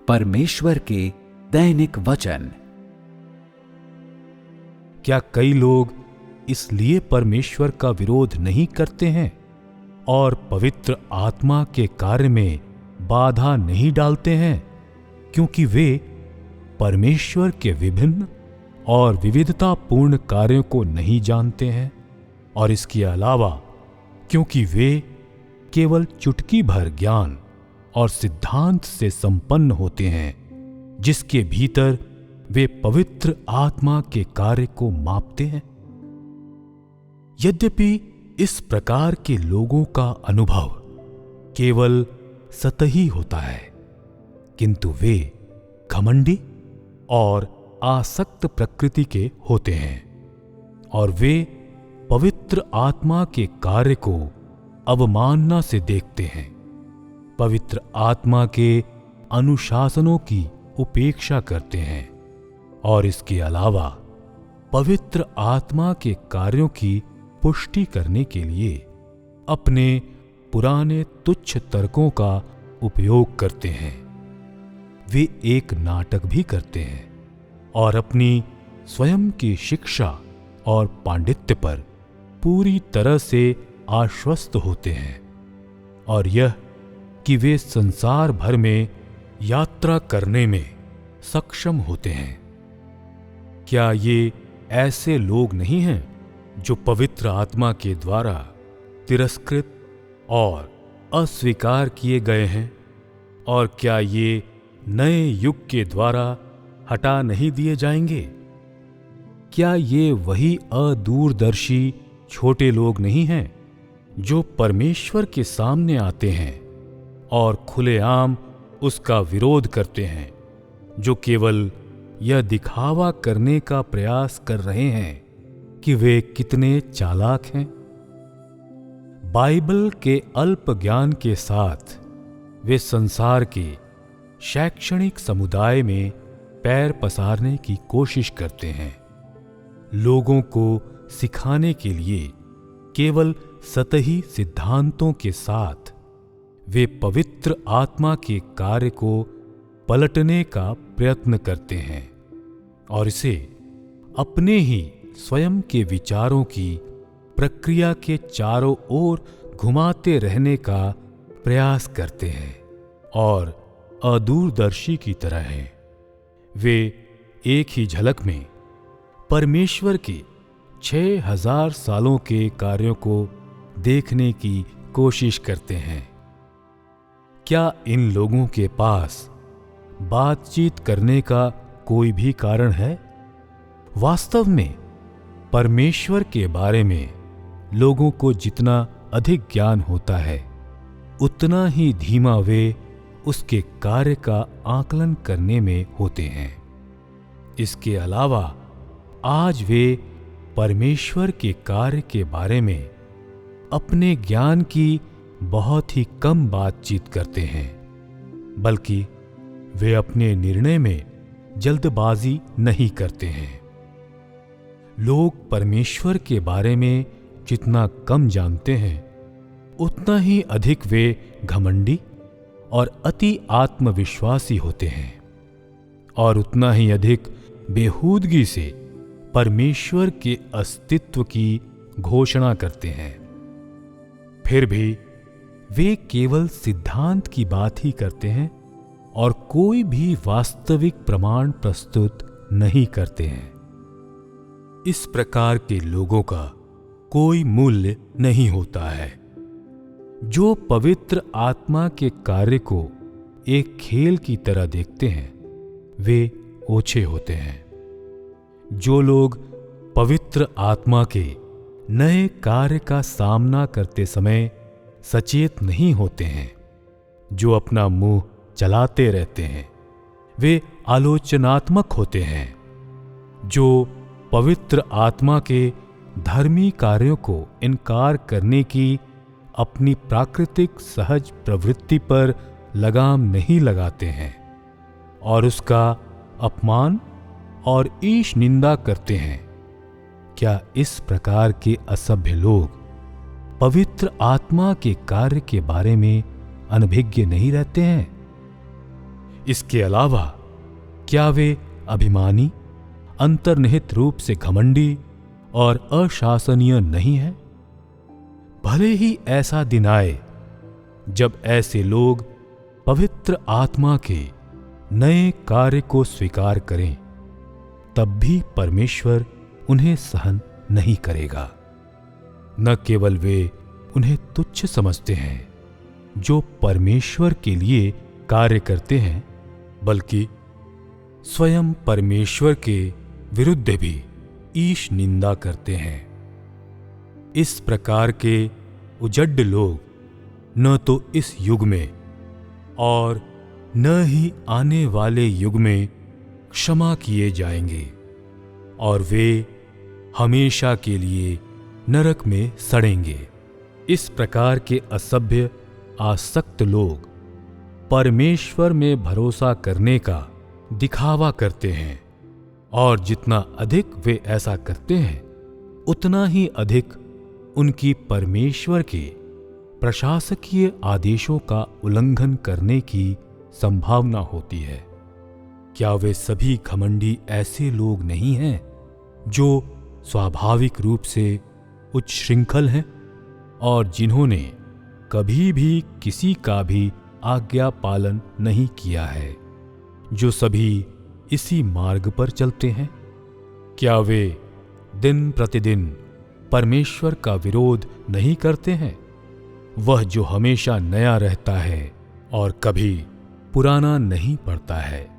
परमेश्वर के दैनिक वचन। क्या कई लोग इसलिए परमेश्वर का विरोध नहीं करते हैं और पवित्र आत्मा के कार्य में बाधा नहीं डालते हैं क्योंकि वे परमेश्वर के विभिन्न और विविधतापूर्ण कार्यों को नहीं जानते हैं, और इसके अलावा क्योंकि वे केवल चुटकी भर ज्ञान और सिद्धांत से संपन्न होते हैं जिसके भीतर वे पवित्र आत्मा के कार्य को मापते हैं। यद्यपि इस प्रकार के लोगों का अनुभव केवल सतही होता है, किंतु वे घमंडी और आसक्त प्रकृति के होते हैं और वे पवित्र आत्मा के कार्य को अवमानना से देखते हैं, पवित्र आत्मा के अनुशासनों की उपेक्षा करते हैं और इसके अलावा पवित्र आत्मा के कार्यों की पुष्टि करने के लिए अपने पुराने तुच्छ तर्कों का उपयोग करते हैं। वे एक नाटक भी करते हैं और अपनी स्वयं की शिक्षा और पांडित्य पर पूरी तरह से आश्वस्त होते हैं, और यह कि वे संसार भर में यात्रा करने में सक्षम होते हैं। क्या ये ऐसे लोग नहीं हैं जो पवित्र आत्मा के द्वारा तिरस्कृत और अस्वीकार किए गए हैं? और क्या ये नए युग के द्वारा हटा नहीं दिए जाएंगे? क्या ये वही अदूरदर्शी छोटे लोग नहीं हैं जो परमेश्वर के सामने आते हैं और खुलेआम उसका विरोध करते हैं, जो केवल यह दिखावा करने का प्रयास कर रहे हैं कि वे कितने चालाक हैं? बाइबल के अल्प ज्ञान के साथ वे संसार के शैक्षणिक समुदाय में पैर पसारने की कोशिश करते हैं, लोगों को सिखाने के लिए केवल सतही सिद्धांतों के साथ वे पवित्र आत्मा के कार्य को पलटने का प्रयत्न करते हैं और इसे अपने ही स्वयं के विचारों की प्रक्रिया के चारों ओर घुमाते रहने का प्रयास करते हैं और अदूरदर्शी की तरह हैं। वे एक ही झलक में परमेश्वर के 6000 सालों के कार्यों को देखने की कोशिश करते हैं। क्या इन लोगों के पास बातचीत करने का कोई भी कारण है? वास्तव में परमेश्वर के बारे में लोगों को जितना अधिक ज्ञान होता है, उतना ही धीमा वे उसके कार्य का आकलन करने में होते हैं। इसके अलावा आज वे परमेश्वर के कार्य के बारे में अपने ज्ञान की बहुत ही कम बातचीत करते हैं, बल्कि वे अपने निर्णय में जल्दबाजी नहीं करते हैं। लोग परमेश्वर के बारे में जितना कम जानते हैं, उतना ही अधिक वे घमंडी और अति आत्मविश्वासी होते हैं और उतना ही अधिक बेहूदगी से परमेश्वर के अस्तित्व की घोषणा करते हैं। फिर भी वे केवल सिद्धांत की बात ही करते हैं और कोई भी वास्तविक प्रमाण प्रस्तुत नहीं करते हैं। इस प्रकार के लोगों का कोई मूल्य नहीं होता है। जो पवित्र आत्मा के कार्य को एक खेल की तरह देखते हैं, वे ओछे होते हैं। जो लोग पवित्र आत्मा के नए कार्य का सामना करते समय सचेत नहीं होते हैं, जो अपना मुंह चलाते रहते हैं, वे आलोचनात्मक होते हैं। जो पवित्र आत्मा के धर्मी कार्यों को इनकार करने की अपनी प्राकृतिक सहज प्रवृत्ति पर लगाम नहीं लगाते हैं और उसका अपमान और ईश निंदा करते हैं, क्या इस प्रकार के असभ्य लोग पवित्र आत्मा के कार्य के बारे में अनभिज्ञ नहीं रहते हैं? इसके अलावा क्या वे अभिमानी, अंतर्निहित रूप से घमंडी और अशासनीय नहीं है? भले ही ऐसा दिन आए जब ऐसे लोग पवित्र आत्मा के नए कार्य को स्वीकार करें, तब भी परमेश्वर उन्हें सहन नहीं करेगा। न केवल वे उन्हें तुच्छ समझते हैं जो परमेश्वर के लिए कार्य करते हैं, बल्कि स्वयं परमेश्वर के विरुद्ध भी ईश निंदा करते हैं। इस प्रकार के उजड्ड लोग न तो इस युग में और न ही आने वाले युग में क्षमा किए जाएंगे, और वे हमेशा के लिए नरक में सड़ेंगे। इस प्रकार के असभ्य आसक्त लोग परमेश्वर में भरोसा करने का दिखावा करते हैं, और जितना अधिक वे ऐसा करते हैं, उतना ही अधिक उनकी परमेश्वर के प्रशासकीय आदेशों का उल्लंघन करने की संभावना होती है। क्या वे सभी घमंडी ऐसे लोग नहीं हैं जो स्वाभाविक रूप से उच्छृंखल हैं और जिन्होंने कभी भी किसी का भी आज्ञा पालन नहीं किया है, जो सभी इसी मार्ग पर चलते हैं? क्या वे दिन प्रतिदिन परमेश्वर का विरोध नहीं करते हैं? वह जो हमेशा नया रहता है और कभी पुराना नहीं पड़ता है।